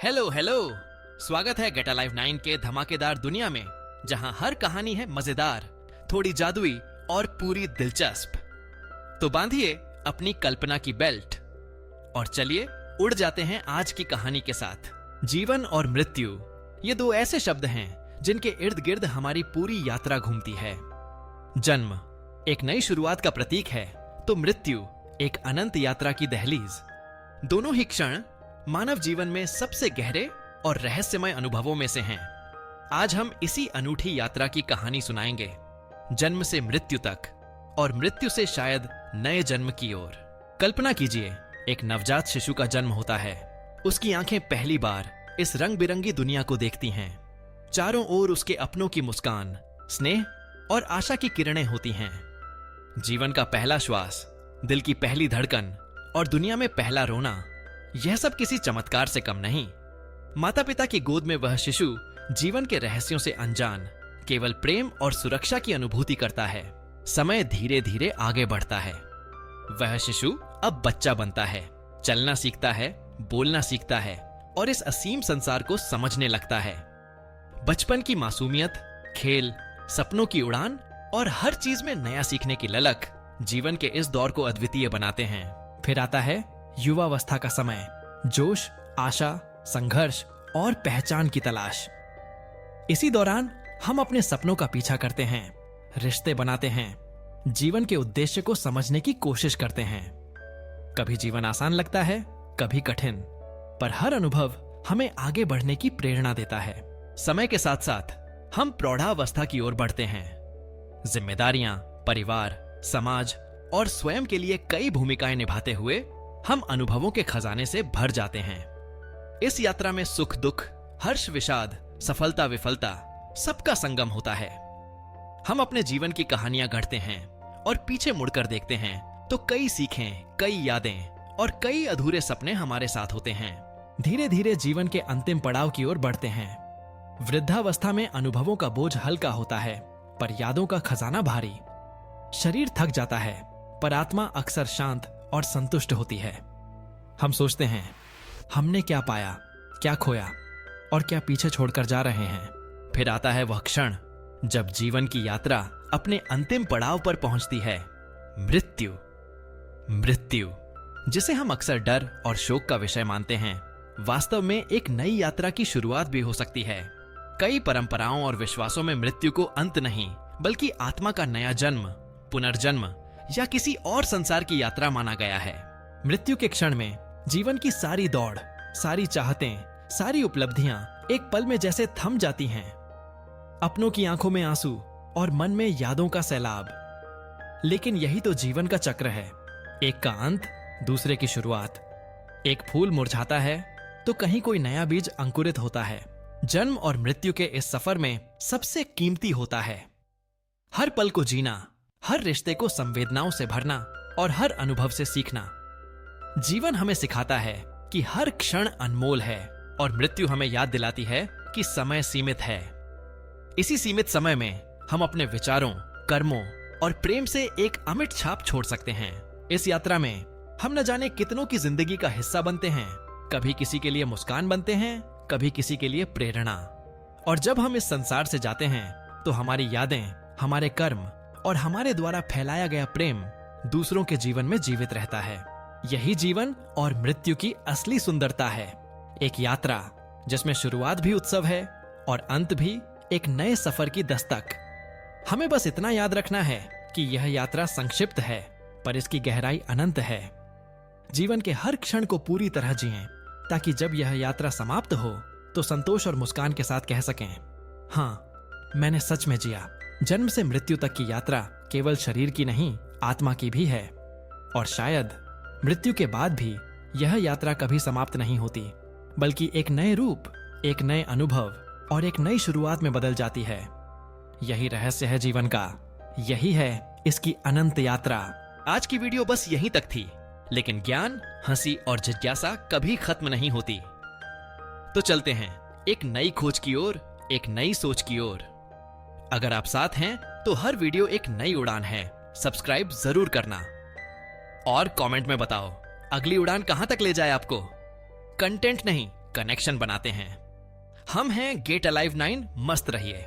Hello hello. स्वागत है gate alive 9 के धमाकेदार दुनिया में, जहां हर कहानी है मजेदार, थोड़ी जादुई और पूरी दिलचस्प। तो बांधिए अपनी कल्पना की बेल्ट और चलिए उड़ जाते हैं आज की कहानी के साथ। जीवन और मृत्यु, ये दो ऐसे शब्द हैं जिनके इर्द गिर्द हमारी पूरी यात्रा घूमती है। जन्म एक नई शुरुआत का प्रतीक है, तो मृत्यु एक अनंत यात्रा की दहलीज। दोनों ही क्षण मानव जीवन में सबसे गहरे और रहस्यमय अनुभवों में से हैं। आज हम इसी अनूठी यात्रा की कहानी सुनाएंगे, जन्म से मृत्यु तक और मृत्यु से शायद नए जन्म की ओर। कल्पना कीजिए, एक नवजात शिशु का जन्म होता है। उसकी आंखें पहली बार इस रंग बिरंगी दुनिया को देखती हैं। चारों ओर उसके अपनों की मुस्कान, स्नेह और आशा की किरणें होती हैं। जीवन का पहला श्वास, दिल की पहली धड़कन और दुनिया में पहला रोना, यह सब किसी चमत्कार से कम नहीं। माता पिता की गोद में वह शिशु जीवन के रहस्यों से अनजान केवल प्रेम और सुरक्षा की अनुभूति करता है। समय धीरे धीरे आगे बढ़ता है। वह शिशु अब बच्चा बनता है, चलना सीखता है, बोलना सीखता है और इस असीम संसार को समझने लगता है। बचपन की मासूमियत, खेल, सपनों की उड़ान और हर चीज में नया सीखने की ललक जीवन के इस दौर को अद्वितीय बनाते हैं। फिर आता है युवावस्था का समय, जोश, आशा, संघर्ष और पहचान की तलाश। इसी दौरान हम अपने सपनों का पीछा करते हैं, रिश्ते बनाते हैं, जीवन के उद्देश्य को समझने की कोशिश करते हैं। कभी जीवन आसान लगता है, कभी कठिन, पर हर अनुभव हमें आगे बढ़ने की प्रेरणा देता है। समय के साथ साथ हम प्रौढ़ावस्था की ओर बढ़ते हैं। जिम्मेदारियां, परिवार, समाज और स्वयं के लिए कई भूमिकाएं निभाते हुए हम अनुभवों के खजाने से भर जाते हैं। इस यात्रा में सुख दुख, हर्ष विषाद, सफलता विफलता, सबका संगम होता है। हम अपने जीवन की कहानियां गढ़ते हैं और पीछे मुड़कर देखते हैं तो कई सीखें, कई यादें और कई अधूरे सपने हमारे साथ होते हैं। धीरे धीरे जीवन के अंतिम पड़ाव की ओर बढ़ते हैं। वृद्धावस्था में अनुभवों का बोझ हल्का होता है, पर यादों का खजाना भारी। शरीर थक जाता है, पर आत्मा अक्सर शांत और संतुष्ट होती है। हम सोचते हैं, हमने क्या पाया, क्या खोया और क्या पीछे छोड़कर जा रहे हैं। फिर आता है वह क्षण जब जीवन की यात्रा अपने अंतिम पड़ाव पर पहुंचती है, मृत्यु। मृत्यु, जिसे हम अक्सर डर और शोक का विषय मानते हैं, वास्तव में एक नई यात्रा की शुरुआत भी हो सकती है। कई परंपराओं और विश्वासों में मृत्यु को अंत नहीं, बल्कि आत्मा का नया जन्म, पुनर्जन्म या किसी और संसार की यात्रा माना गया है। मृत्यु के क्षण में जीवन की सारी दौड़, सारी चाहतें, सारी उपलब्धियां एक पल में जैसे थम जाती हैं। अपनों की आंखों में आंसू और मन में यादों का सैलाब। लेकिन यही तो जीवन का चक्र है, एक का अंत, दूसरे की शुरुआत। एक फूल मुरझाता है तो कहीं कोई नया बीज अंकुरित होता है। जन्म और मृत्यु के इस सफर में सबसे कीमती होता है हर पल को जीना, हर रिश्ते को संवेदनाओं से भरना और हर अनुभव से सीखना। जीवन हमें सिखाता है कि हर क्षण अनमोल है और मृत्यु हमें याद दिलाती है कि समय सीमित है। इसी सीमित समय में हम अपने विचारों, कर्मों और प्रेम से एक अमिट छाप छोड़ सकते हैं। इस यात्रा में हम न जाने कितनों की जिंदगी का हिस्सा बनते हैं। कभी किसी के लिए मुस्कान बनते हैं, कभी किसी के लिए प्रेरणा। और जब हम इस संसार से जाते हैं तो हमारी यादें, हमारे कर्म और हमारे द्वारा फैलाया गया प्रेम दूसरों के जीवन में जीवित रहता है। यही जीवन और मृत्यु की असली सुंदरता है, एक यात्रा जिसमें शुरुआत भी उत्सव है और अंत भी एक नए सफर की दस्तक। हमें बस इतना याद रखना है कि यह यात्रा संक्षिप्त है, पर इसकी गहराई अनंत है। जीवन के हर क्षण को पूरी तरह जिएं, ताकि जब यह यात्रा समाप्त हो तो संतोष और मुस्कान के साथ कह सकें, हाँ, मैंने सच में जिया। जन्म से मृत्यु तक की यात्रा केवल शरीर की नहीं, आत्मा की भी है। और शायद मृत्यु के बाद भी यह यात्रा कभी समाप्त नहीं होती, बल्कि एक नए रूप, एक नए अनुभव और एक नई शुरुआत में बदल जाती है। यही रहस्य है जीवन का, यही है इसकी अनंत यात्रा। आज की वीडियो बस यहीं तक थी, लेकिन ज्ञान, हंसी और जिज्ञासा कभी खत्म नहीं होती। तो चलते हैं एक नई खोज की ओर, एक नई सोच की ओर। अगर आप साथ हैं तो हर वीडियो एक नई उड़ान है। सब्सक्राइब जरूर करना और कमेंट में बताओ अगली उड़ान कहां तक ले जाए आपको। कंटेंट नहीं, कनेक्शन बनाते हैं। हम हैं गेट अलाइव 9, मस्त रहिए।